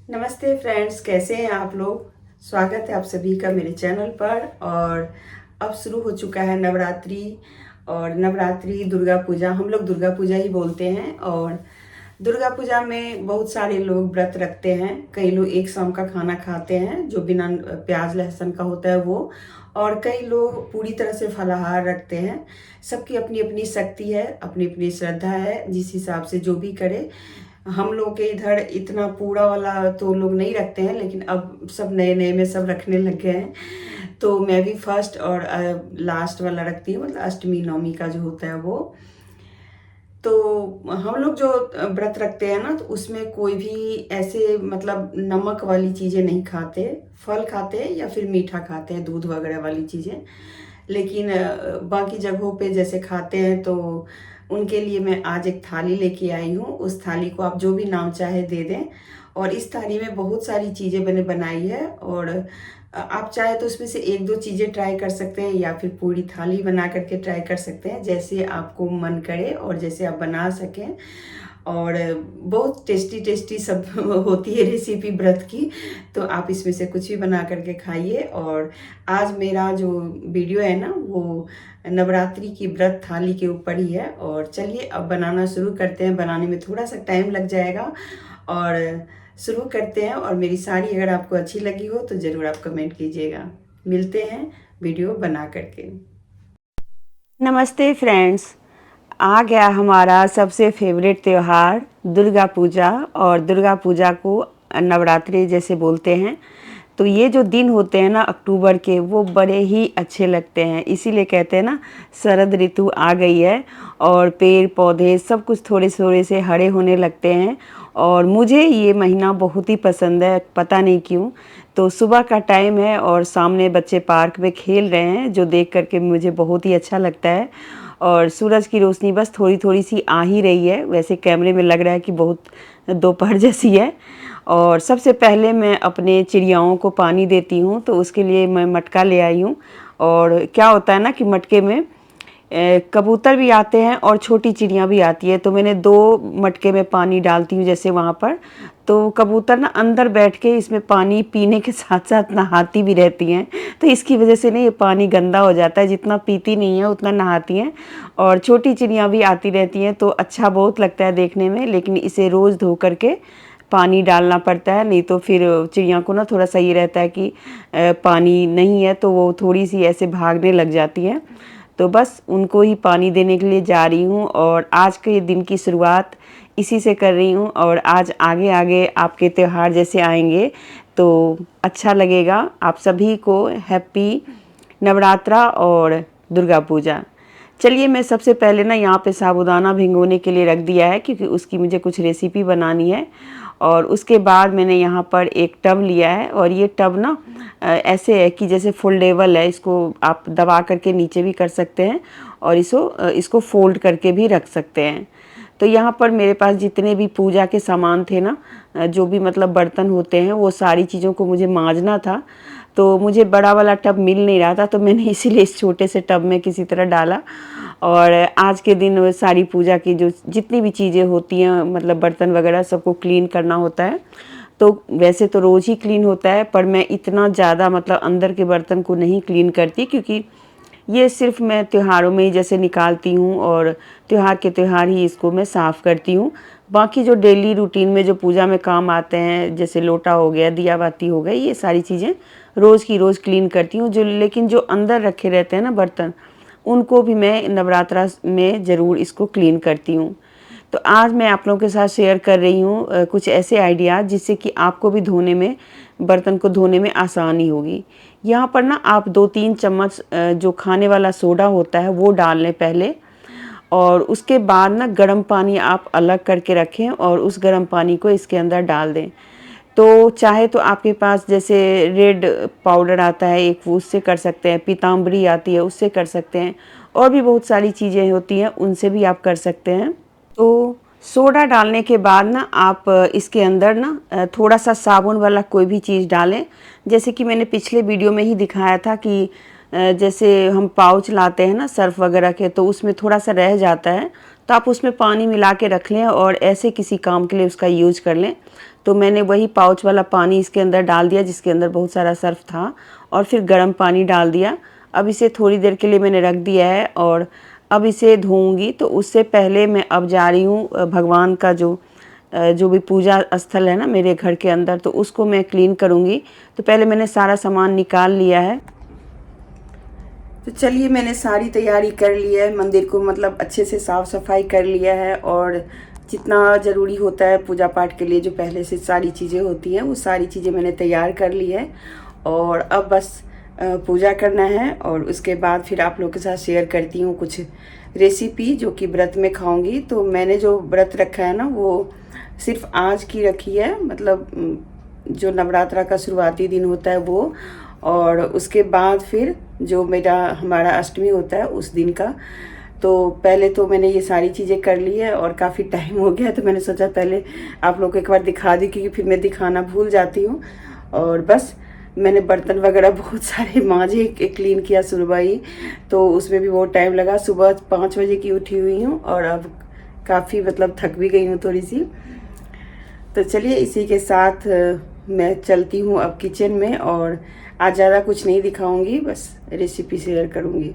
नमस्ते फ्रेंड्स, कैसे हैं आप लोग। स्वागत है आप सभी का मेरे चैनल पर। और अब शुरू हो चुका है नवरात्रि। और नवरात्रि दुर्गा पूजा, हम लोग दुर्गा पूजा ही बोलते हैं। और दुर्गा पूजा में बहुत सारे लोग व्रत रखते हैं। कई लोग एक शाम का खाना खाते हैं जो बिना प्याज लहसुन का होता है वो। और कई लोग पूरी तरह से फलाहार रखते हैं। सबकी अपनी अपनी शक्ति है, अपनी अपनी श्रद्धा है, जिस हिसाब से जो भी करे। हम लोग के इधर इतना पूरा वाला तो लोग नहीं रखते हैं, लेकिन अब सब नए नए में सब रखने लग गए हैं। तो मैं भी फर्स्ट और लास्ट वाला रखती हूँ, मतलब अष्टमी नवमी का जो होता है वो। तो हम लोग जो व्रत रखते हैं ना, तो उसमें कोई भी ऐसे मतलब नमक वाली चीज़ें नहीं खाते। फल खाते हैं या फिर मीठा खाते हैं, दूध वगैरह वाली चीज़ें। लेकिन बाकी जगहों पे जैसे खाते हैं, तो उनके लिए मैं आज एक थाली लेके आई हूँ। उस थाली को आप जो भी नाम चाहे दे दें। और इस थाली में बहुत सारी चीज़ें मैंने बनाई है। और आप चाहे तो उसमें से एक दो चीज़ें ट्राई कर सकते हैं, या फिर पूरी थाली बना करके ट्राई कर सकते हैं, जैसे आपको मन करे और जैसे आप बना सकें। और बहुत टेस्टी टेस्टी सब होती है रेसिपी व्रत की। तो आप इसमें से कुछ भी बना करके खाइए। और आज मेरा जो वीडियो है ना, वो नवरात्रि की व्रत थाली के ऊपर ही है। और चलिए अब बनाना शुरू करते हैं। बनाने में थोड़ा सा टाइम लग जाएगा, और शुरू करते हैं। और मेरी साड़ी अगर आपको अच्छी लगी हो तो ज़रूर आप कमेंट कीजिएगा। मिलते हैं वीडियो बना करके। नमस्ते फ्रेंड्स, आ गया हमारा सबसे फेवरेट त्यौहार दुर्गा पूजा। और दुर्गा पूजा को नवरात्रि जैसे बोलते हैं। तो ये जो दिन होते हैं ना अक्टूबर के, वो बड़े ही अच्छे लगते हैं। इसीलिए कहते हैं ना, शरद ऋतु आ गई है और पेड़ पौधे सब कुछ थोड़े थोड़े से हरे होने लगते हैं। और मुझे ये महीना बहुत ही पसंद है, पता नहीं क्यों। तो सुबह का टाइम है और सामने बच्चे पार्क में खेल रहे हैं, जो देख करके मुझे बहुत ही अच्छा लगता है। और सूरज की रोशनी बस थोड़ी थोड़ी सी आ ही रही है। वैसे कैमरे में लग रहा है कि बहुत दोपहर जैसी है। और सबसे पहले मैं अपने चिड़ियाओं को पानी देती हूँ, तो उसके लिए मैं मटका ले आई हूँ। और क्या होता है ना कि मटके में कबूतर भी आते हैं और छोटी चिड़ियाँ भी आती है। तो मैंने दो मटके में पानी डालती हूँ जैसे वहाँ पर। तो कबूतर ना अंदर बैठ के इसमें पानी पीने के साथ साथ नहाती भी रहती हैं। तो इसकी वजह से ना ये पानी गंदा हो जाता है, जितना पीती नहीं है उतना नहाती हैं। और छोटी चिड़ियाँ भी आती रहती हैं, तो अच्छा बहुत लगता है देखने में। लेकिन इसे रोज़ धो करके पानी डालना पड़ता है, नहीं तो फिर चिड़िया को ना थोड़ा सा ये रहता है कि पानी नहीं है, तो वो थोड़ी सी ऐसे भागने लग जाती हैं। तो बस उनको ही पानी देने के लिए जा रही हूँ। और आज के दिन की शुरुआत इसी से कर रही हूँ। और आज आगे आगे आपके त्यौहार जैसे आएंगे तो अच्छा लगेगा। आप सभी को हैप्पी नवरात्रा और दुर्गा पूजा। चलिए, मैं सबसे पहले ना यहाँ पे साबूदाना भिगोने के लिए रख दिया है, क्योंकि उसकी मुझे कुछ रेसिपी बनानी है। और उसके बाद मैंने यहाँ पर एक टब लिया है। और ये टब ना ऐसे है कि जैसे फोल्डेबल है, इसको आप दबा करके नीचे भी कर सकते हैं और इसको फोल्ड करके भी रख सकते हैं। तो यहाँ पर मेरे पास जितने भी पूजा के सामान थे ना, जो भी मतलब बर्तन होते हैं, वो सारी चीज़ों को मुझे मांजना था। तो मुझे बड़ा वाला टब मिल नहीं रहा था, तो मैंने इसीलिए इस छोटे से टब में किसी तरह डाला। और आज के दिन सारी पूजा की जो जितनी भी चीज़ें होती हैं, मतलब बर्तन वगैरह, सबको क्लीन करना होता है। तो वैसे तो रोज़ ही क्लीन होता है, पर मैं इतना ज़्यादा मतलब अंदर के बर्तन को नहीं क्लीन करती, क्योंकि ये सिर्फ मैं त्योहारों में ही जैसे निकालती हूँ और त्योहार के त्योहार ही इसको मैं साफ़ करती हूँ। बाकी जो डेली रूटीन में जो पूजा में काम आते हैं, जैसे लोटा हो गया, दिया बाती हो गई, ये सारी चीज़ें रोज़ की रोज़ क्लीन करती हूँ। लेकिन जो अंदर रखे रहते हैं ना बर्तन, उनको भी मैं नवरात्रा में ज़रूर इसको क्लीन करती हूँ। तो आज मैं आप लोगों के साथ शेयर कर रही हूँ कुछ ऐसे आइडियाज़, जिससे कि आपको भी धोने में, बर्तन को धोने में आसानी होगी। यहाँ पर ना आप 2-3 चम्मच जो खाने वाला सोडा होता है वो डाल लें पहले। और उसके बाद ना गर्म पानी आप अलग करके रखें और उस गर्म पानी को इसके अंदर डाल दें। तो चाहे तो आपके पास जैसे रेड पाउडर आता है एक, वो उससे कर सकते हैं, पीताम्बरी आती है उससे कर सकते हैं, और भी बहुत सारी चीज़ें होती हैं उनसे भी आप कर सकते हैं। तो सोडा डालने के बाद ना आप इसके अंदर ना थोड़ा सा साबुन वाला कोई भी चीज़ डालें। जैसे कि मैंने पिछले वीडियो में ही दिखाया था कि जैसे हम पाउच लाते हैं ना सर्फ वगैरह के, तो उसमें थोड़ा सा रह जाता है, तो आप उसमें पानी मिला के रख लें और ऐसे किसी काम के लिए उसका यूज कर लें। तो मैंने वही पाउच वाला पानी इसके अंदर डाल दिया जिसके अंदर बहुत सारा सर्फ था, और फिर गर्म पानी डाल दिया। अब इसे थोड़ी देर के लिए मैंने रख दिया है और अब इसे धोऊंगी। तो उससे पहले मैं अब जा रही हूँ भगवान का जो भी पूजा स्थल है ना मेरे घर के अंदर, तो उसको मैं क्लीन करूँगी। तो पहले मैंने सारा सामान निकाल लिया है। तो चलिए, मैंने सारी तैयारी कर ली है, मंदिर को मतलब अच्छे से साफ़ सफाई कर लिया है, और जितना ज़रूरी होता है पूजा पाठ के लिए जो पहले से सारी चीज़ें होती हैं वो सारी चीज़ें मैंने तैयार कर ली है। और अब बस पूजा करना है, और उसके बाद फिर आप लोगों के साथ शेयर करती हूँ कुछ रेसिपी जो कि व्रत में खाऊंगी। तो मैंने जो व्रत रखा है ना वो सिर्फ आज की रखी है, मतलब जो नवरात्रा का शुरुआती दिन होता है वो, और उसके बाद फिर जो हमारा अष्टमी होता है उस दिन का। तो पहले तो मैंने ये सारी चीज़ें कर ली है और काफ़ी टाइम हो गया, तो मैंने सोचा पहले आप लोग को एक बार दिखा दी, क्योंकि फिर मैं दिखाना भूल जाती हूँ। और बस मैंने बर्तन वगैरह बहुत सारे मांजे, क्लीन किया सुबह ही, तो उसमें भी बहुत टाइम लगा। सुबह 5 बजे की उठी हुई हूँ और अब काफ़ी मतलब थक भी गई हूँ थोड़ी सी। तो चलिए, इसी के साथ मैं चलती हूँ अब किचन में, और आज ज़्यादा कुछ नहीं दिखाऊंगी, बस रेसिपी शेयर करूँगी।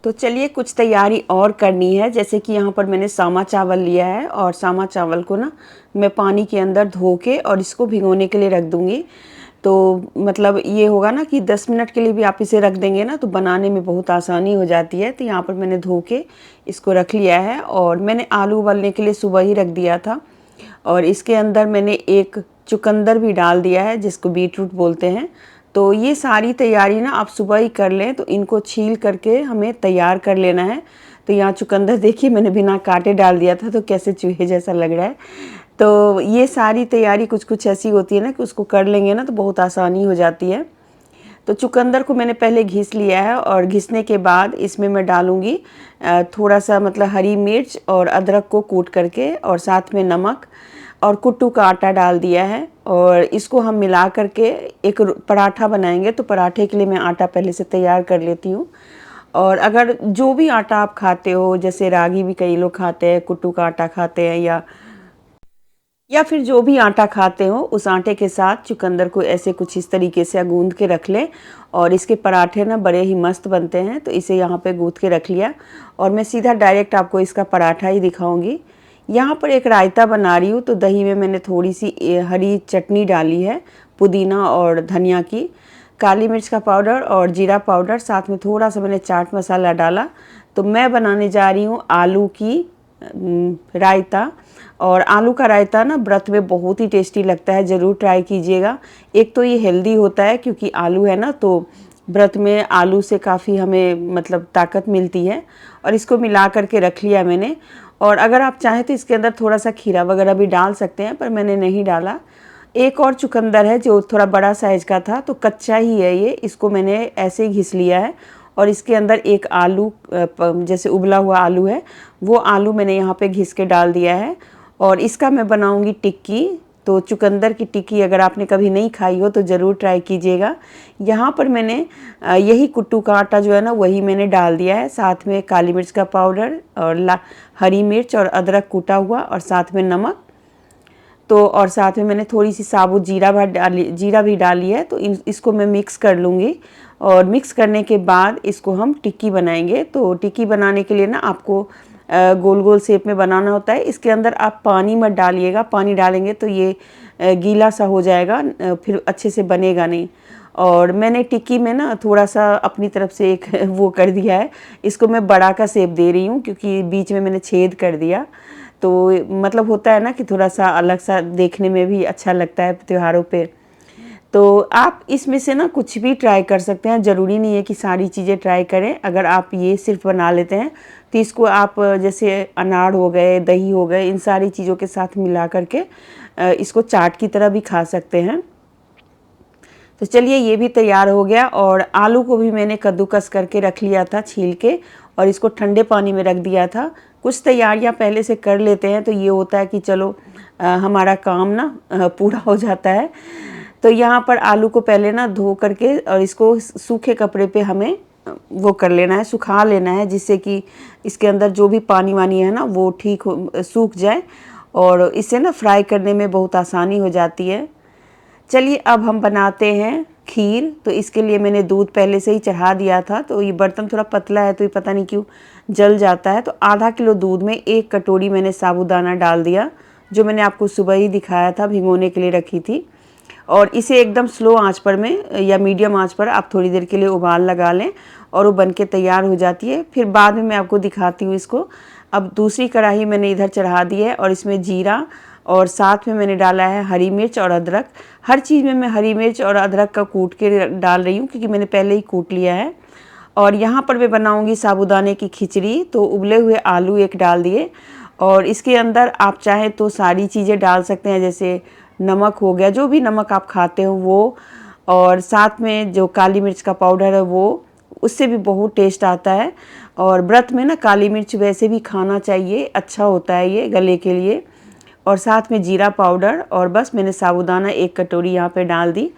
तो चलिए, कुछ तैयारी और करनी है। जैसे कि यहाँ पर मैंने सामा चावल लिया है, और सामा चावल को ना मैं पानी के अंदर धो के और इसको भिगोने के लिए रख दूँगी। तो मतलब ये होगा ना कि 10 मिनट के लिए भी आप इसे रख देंगे ना तो बनाने में बहुत आसानी हो जाती है। तो यहाँ पर मैंने धो के इसको रख लिया है, और मैंने आलू उबालने के लिए सुबह ही रख दिया था। और इसके अंदर मैंने एक चुकंदर भी डाल दिया है जिसको बीटरूट बोलते हैं। तो ये सारी तैयारी ना आप सुबह ही कर लें, तो इनको छील करके हमें तैयार कर लेना है। तो यहाँ चुकंदर देखिए मैंने बिना काटे डाल दिया था, तो कैसे चूहे जैसा लग रहा है। तो ये सारी तैयारी कुछ कुछ ऐसी होती है ना कि उसको कर लेंगे ना तो बहुत आसानी हो जाती है। तो चुकंदर को मैंने पहले घिस लिया है, और घिसने के बाद इसमें मैं डालूँगी थोड़ा सा मतलब हरी मिर्च और अदरक को कूट करके, और साथ में नमक और कुट्टू का आटा डाल दिया है। और इसको हम मिला करके एक पराठा बनाएंगे। तो पराठे के लिए मैं आटा पहले से तैयार कर लेती हूँ। और अगर जो भी आटा आप खाते हो, जैसे रागी भी कई लोग खाते हैं, कुट्टू का आटा खाते हैं, या फिर जो भी आटा खाते हो उस आटे के साथ चुकंदर को ऐसे कुछ इस तरीके से गूंद के रख लें। और इसके पराठे ना बड़े ही मस्त बनते हैं। तो इसे यहाँ पे गूंद के रख लिया, और मैं सीधा डायरेक्ट आपको इसका पराठा ही दिखाऊंगी। यहाँ पर एक रायता बना रही हूँ। तो दही में मैंने थोड़ी सी हरी चटनी डाली है, पुदीना और धनिया की, काली मिर्च का पाउडर और जीरा पाउडर, साथ में थोड़ा सा मैंने चाट मसाला डाला। तो मैं बनाने जा रही हूँ आलू की रायता। और आलू का रायता ना व्रत में बहुत ही टेस्टी लगता है, ज़रूर ट्राई कीजिएगा। एक तो ये हेल्दी होता है क्योंकि आलू है ना, तो व्रत में आलू से काफ़ी हमें मतलब ताकत मिलती है। और इसको मिला करके रख लिया मैंने। और अगर आप चाहें तो इसके अंदर थोड़ा सा खीरा वगैरह भी डाल सकते हैं, पर मैंने नहीं डाला। एक और चुकंदर है जो थोड़ा बड़ा साइज़ का था, तो कच्चा ही है ये, इसको मैंने ऐसे ही घिस लिया है। और इसके अंदर एक आलू जैसे उबला हुआ आलू है, वो आलू मैंने यहाँ पे घिस के डाल दिया है। और इसका मैं बनाऊंगी टिक्की। तो चुकंदर की टिक्की अगर आपने कभी नहीं खाई हो तो ज़रूर ट्राई कीजिएगा। यहाँ पर मैंने यही कुट्टू का आटा जो है ना वही मैंने डाल दिया है, साथ में काली मिर्च का पाउडर और हरी मिर्च और अदरक कूटा हुआ, और साथ में नमक। तो और साथ में मैंने थोड़ी सी साबुत जीरा भी डाली है। तो इसको मैं मिक्स कर लूँगी, और मिक्स करने के बाद इसको हम टिक्की बनाएंगे। तो टिक्की बनाने के लिए ना आपको गोल गोल शेप में बनाना होता है। इसके अंदर आप पानी मत डालिएगा, पानी डालेंगे तो ये गीला सा हो जाएगा, फिर अच्छे से बनेगा नहीं। और मैंने टिक्की में ना थोड़ा सा अपनी तरफ से एक वो कर दिया है, इसको मैं बड़ा का शेप दे रही हूँ क्योंकि बीच में मैंने छेद कर दिया। तो मतलब होता है ना कि थोड़ा सा अलग सा देखने में भी अच्छा लगता है त्योहारों पे। तो आप इसमें से ना कुछ भी ट्राई कर सकते हैं, ज़रूरी नहीं है कि सारी चीज़ें ट्राई करें। अगर आप ये सिर्फ बना लेते हैं तो इसको आप जैसे अनार हो गए, दही हो गए, इन सारी चीज़ों के साथ मिला करके इसको चाट की तरह भी खा सकते हैं। तो चलिए, ये भी तैयार हो गया। और आलू को भी मैंने कद्दूकस करके रख लिया था छील के, और इसको ठंडे पानी में रख दिया था। कुछ तैयारियां पहले से कर लेते हैं तो ये होता है कि चलो हमारा काम ना पूरा हो जाता है। तो यहाँ पर आलू को पहले ना धो करके और इसको सूखे कपड़े पे हमें वो कर लेना है, सुखा लेना है, जिससे कि इसके अंदर जो भी पानी वानी है ना वो ठीक हो, सूख जाए और इससे ना फ्राई करने में बहुत आसानी हो जाती है। चलिए अब हम बनाते हैं खीर। तो इसके लिए मैंने दूध पहले से ही चढ़ा दिया था। तो ये बर्तन थोड़ा पतला है तो ये पता नहीं क्यों जल जाता है। तो आधा किलो दूध में 1 कटोरी मैंने साबूदाना डाल दिया, जो मैंने आपको सुबह ही दिखाया था, भिगोने के लिए रखी थी। और इसे एकदम स्लो आंच पर में या मीडियम आंच पर आप थोड़ी देर के लिए उबाल लगा लें और वो बनके तैयार हो जाती है। फिर बाद में मैं आपको दिखाती हूँ इसको। अब दूसरी कढ़ाई मैंने इधर चढ़ा दी है और इसमें जीरा और साथ में मैंने डाला है हरी मिर्च और अदरक। हर चीज़ में मैं हरी मिर्च और अदरक का कूट के डाल रही हूँ, क्योंकि मैंने पहले ही कूट लिया है। और यहाँ पर मैं बनाऊँगी साबूदाने की खिचड़ी। तो उबले हुए आलू 1 डाल दिए और इसके अंदर आप चाहें तो सारी चीज़ें डाल सकते हैं, जैसे नमक हो गया, जो भी नमक आप खाते हो वो, और साथ में जो काली मिर्च का पाउडर है वो, उससे भी बहुत टेस्ट आता है। और व्रत में ना काली मिर्च वैसे भी खाना चाहिए, अच्छा होता है ये गले के लिए। और साथ में जीरा पाउडर, और बस मैंने साबूदाना 1 कटोरी यहाँ पे डाल दी।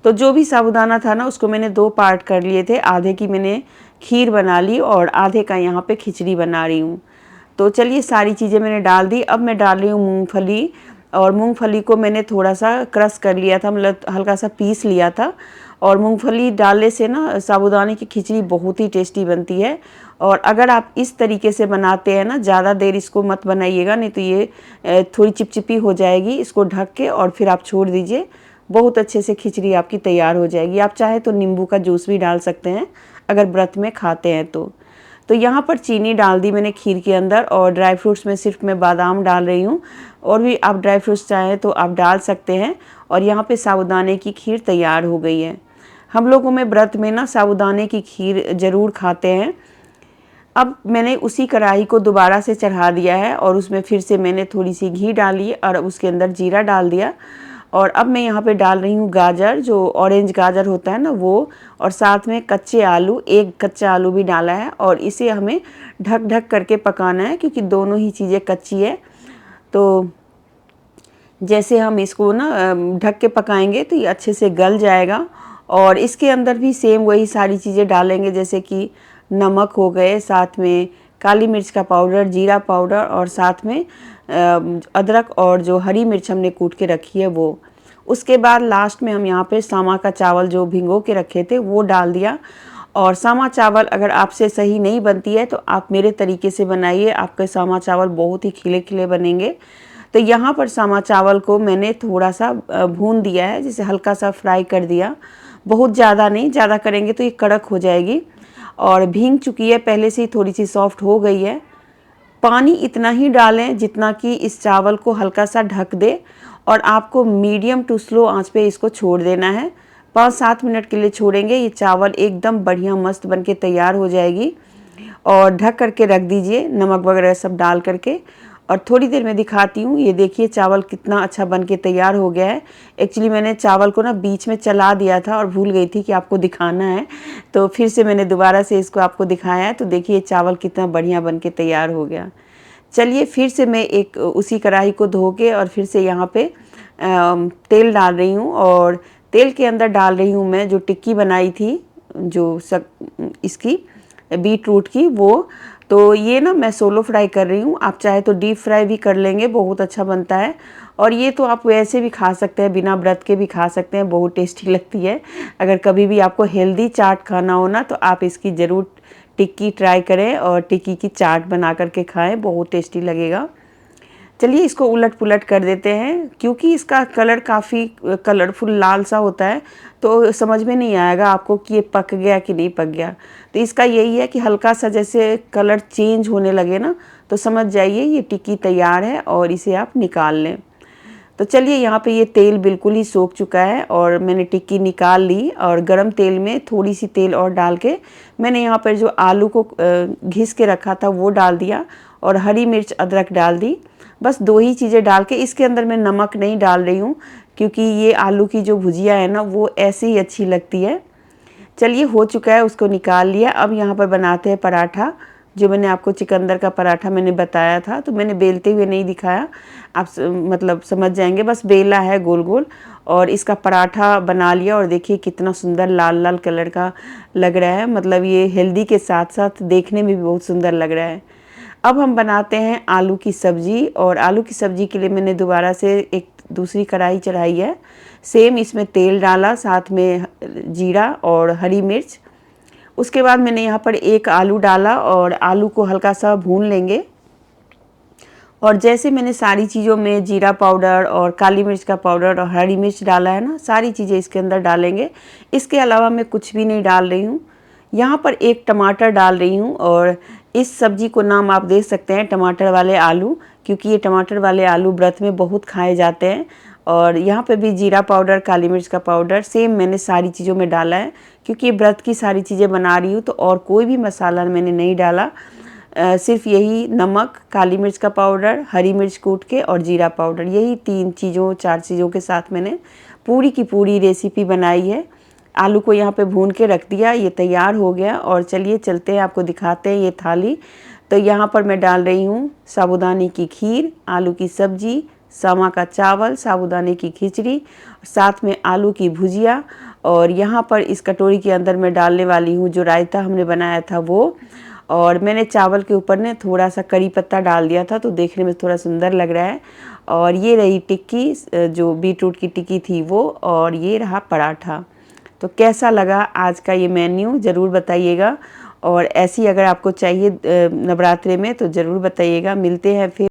तो जो भी साबूदाना था ना उसको मैंने 2 पार्ट कर लिए थे, आधे की मैंने खीर बना ली और आधे का यहाँ पे खिचड़ी बना रही हूँ। तो चलिए सारी चीज़ें मैंने डाल दी। अब मैं डाल रही हूँ मूंगफली, और मूंगफली को मैंने थोड़ा सा क्रश कर लिया था, मतलब हल्का सा पीस लिया था। और मूंगफली डालने से ना साबूदाने की खिचड़ी बहुत ही टेस्टी बनती है। और अगर आप इस तरीके से बनाते हैं ना, ज़्यादा देर इसको मत बनाइएगा, नहीं तो ये थोड़ी चिपचिपी हो जाएगी। इसको ढक के और फिर आप छोड़ दीजिए, बहुत अच्छे से खिचड़ी आपकी तैयार हो जाएगी। आप चाहे तो नींबू का जूस भी डाल सकते हैं अगर व्रत में खाते हैं तो यहाँ पर चीनी डाल दी मैंने खीर के अंदर, और ड्राई फ्रूट्स में सिर्फ मैं बादाम डाल रही हूँ, और भी आप ड्राई फ्रूट्स चाहें तो आप डाल सकते हैं। और यहाँ पे साबूदाने की खीर तैयार हो गई है। हम लोगों में व्रत में ना साबूदाने की खीर ज़रूर खाते हैं। अब मैंने उसी कढ़ाई को दोबारा से चढ़ा दिया है और उसमें फिर से मैंने थोड़ी सी घी डाली और उसके अंदर जीरा डाल दिया। और अब मैं यहाँ पे डाल रही हूँ गाजर, जो ऑरेंज गाजर होता है ना वो, और साथ में कच्चे आलू, 1 कच्चा आलू भी डाला है। और इसे हमें ढक ढक करके पकाना है, क्योंकि दोनों ही चीज़ें कच्ची है। तो जैसे हम इसको ना ढक के पकाएंगे तो ये अच्छे से गल जाएगा। और इसके अंदर भी सेम वही सारी चीज़ें डालेंगे, जैसे कि नमक हो गए, साथ में काली मिर्च का पाउडर, जीरा पाउडर, और साथ में अदरक और जो हरी मिर्च हमने कूट के रखी है वो। उसके बाद लास्ट में हम यहाँ पे सामा का चावल जो भिगो के रखे थे वो डाल दिया। और सामा चावल अगर आपसे सही नहीं बनती है तो आप मेरे तरीके से बनाइए, आपके सामा चावल बहुत ही खिले खिले बनेंगे। तो यहाँ पर सामा चावल को मैंने थोड़ा सा भून दिया है, जिसे हल्का सा फ्राई कर दिया, बहुत ज़्यादा नहीं, ज़्यादा करेंगे तो ये कड़क हो जाएगी। और भीग चुकी है पहले से ही, थोड़ी सी सॉफ्ट हो गई है। पानी इतना ही डालें जितना कि इस चावल को हल्का सा ढक दे, और आपको मीडियम टू स्लो आंच पे इसको छोड़ देना है। 5-7 मिनट के लिए छोड़ेंगे, ये चावल एकदम बढ़िया मस्त बन के तैयार हो जाएगी। और ढक करके रख दीजिए, नमक वगैरह सब डाल करके। और थोड़ी देर में दिखाती हूँ, ये देखिए चावल कितना अच्छा बन के तैयार हो गया है। एक्चुअली मैंने चावल को ना बीच में चला दिया था और भूल गई थी कि आपको दिखाना है, तो फिर से मैंने दोबारा से इसको आपको दिखाया है। तो देखिए चावल कितना बढ़िया बन के तैयार हो गया। चलिए फिर से मैं एक उसी कढ़ाई को धो के और फिर से यहाँ पे तेल डाल रही हूँ, और तेल के अंदर डाल रही हूँ मैं जो टिक्की बनाई थी, जो इसकी बीट रूट की, वो। तो ये ना मैं सोलो फ्राई कर रही हूँ, आप चाहे तो डीप फ्राई भी कर लेंगे, बहुत अच्छा बनता है। और ये तो आप वैसे भी खा सकते हैं, बिना व्रत के भी खा सकते हैं, बहुत टेस्टी लगती है। अगर कभी भी आपको हेल्दी चाट खाना हो ना तो आप इसकी ज़रूर टिक्की ट्राई करें और टिक्की की चाट बना करके खाएं, बहुत टेस्टी लगेगा। चलिए इसको उलट पुलट कर देते हैं, क्योंकि इसका कलर काफ़ी कलरफुल लाल सा होता है, तो समझ में नहीं आएगा आपको कि ये पक गया कि नहीं पक गया। तो इसका यही है कि हल्का सा जैसे कलर चेंज होने लगे ना तो समझ जाइए ये टिक्की तैयार है और इसे आप निकाल लें। तो चलिए यहाँ पे ये तेल बिल्कुल ही सोख चुका है और मैंने टिक्की निकाल ली, और गरम तेल में थोड़ी सी तेल और डाल के मैंने यहाँ पर जो आलू को घिस के रखा था वो डाल दिया, और हरी मिर्च अदरक डाल दी। बस 2 ही चीज़ें डाल के, इसके अंदर मैं नमक नहीं डाल रही हूँ, क्योंकि ये आलू की जो भुजिया है ना वो ऐसे ही अच्छी लगती है। चलिए हो चुका है, उसको निकाल लिया। अब यहाँ पर बनाते हैं पराठा। जो मैंने आपको चिकंदर का पराठा मैंने बताया था, तो मैंने बेलते हुए नहीं दिखाया, आप मतलब समझ जाएंगे। बस बेला है गोल गोल और इसका पराठा बना लिया। और देखिए कितना सुंदर लाल लाल कलर का लग रहा है, मतलब ये हेल्दी के साथ साथ देखने में भी बहुत सुंदर लग रहा है। अब हम बनाते हैं आलू की सब्ज़ी। और आलू की सब्ज़ी के लिए मैंने दोबारा से एक दूसरी कढ़ाई चढ़ाई है। सेम इसमें तेल डाला, साथ में जीरा और हरी मिर्च। उसके बाद मैंने यहाँ पर एक आलू डाला और आलू को हल्का सा भून लेंगे। और जैसे मैंने सारी चीज़ों में जीरा पाउडर और काली मिर्च का पाउडर और हरी मिर्च डाला है ना, सारी चीज़ें इसके अंदर डालेंगे। इसके अलावा मैं कुछ भी नहीं डाल रही हूँ। यहाँ पर एक टमाटर डाल रही हूँ और इस सब्ज़ी को नाम आप दे सकते हैं टमाटर वाले आलू, क्योंकि ये टमाटर वाले आलू व्रत में बहुत खाए जाते हैं। और यहाँ पे भी जीरा पाउडर, काली मिर्च का पाउडर सेम मैंने सारी चीज़ों में डाला है, क्योंकि ये व्रत की सारी चीज़ें बना रही हूँ, तो और कोई भी मसाला मैंने नहीं डाला। सिर्फ यही नमक, काली मिर्च का पाउडर, हरी मिर्च कूट के और जीरा पाउडर, यही 3 चीज़ों 4 चीज़ों के साथ मैंने पूरी की पूरी रेसिपी बनाई है। आलू को यहाँ पे भून के रख दिया, ये तैयार हो गया। और चलिए चलते हैं, आपको दिखाते हैं ये थाली। तो यहाँ पर मैं डाल रही हूँ साबूदाने की खीर, आलू की सब्जी, समा का चावल, साबूदाने की खिचड़ी, साथ में आलू की भुजिया। और यहाँ पर इस कटोरी के अंदर मैं डालने वाली हूँ जो रायता हमने बनाया था वो। और मैंने चावल के ऊपर ने थोड़ा सा करी पत्ता डाल दिया था, तो देखने में थोड़ा सुंदर लग रहा है। और ये रही टिक्की, जो बीटरूट की टिक्की थी वो। और ये रहा पराठा। तो कैसा लगा आज का ये मेन्यू ज़रूर बताइएगा। और ऐसी अगर आपको चाहिए नवरात्रि में तो ज़रूर बताइएगा। मिलते हैं फिर।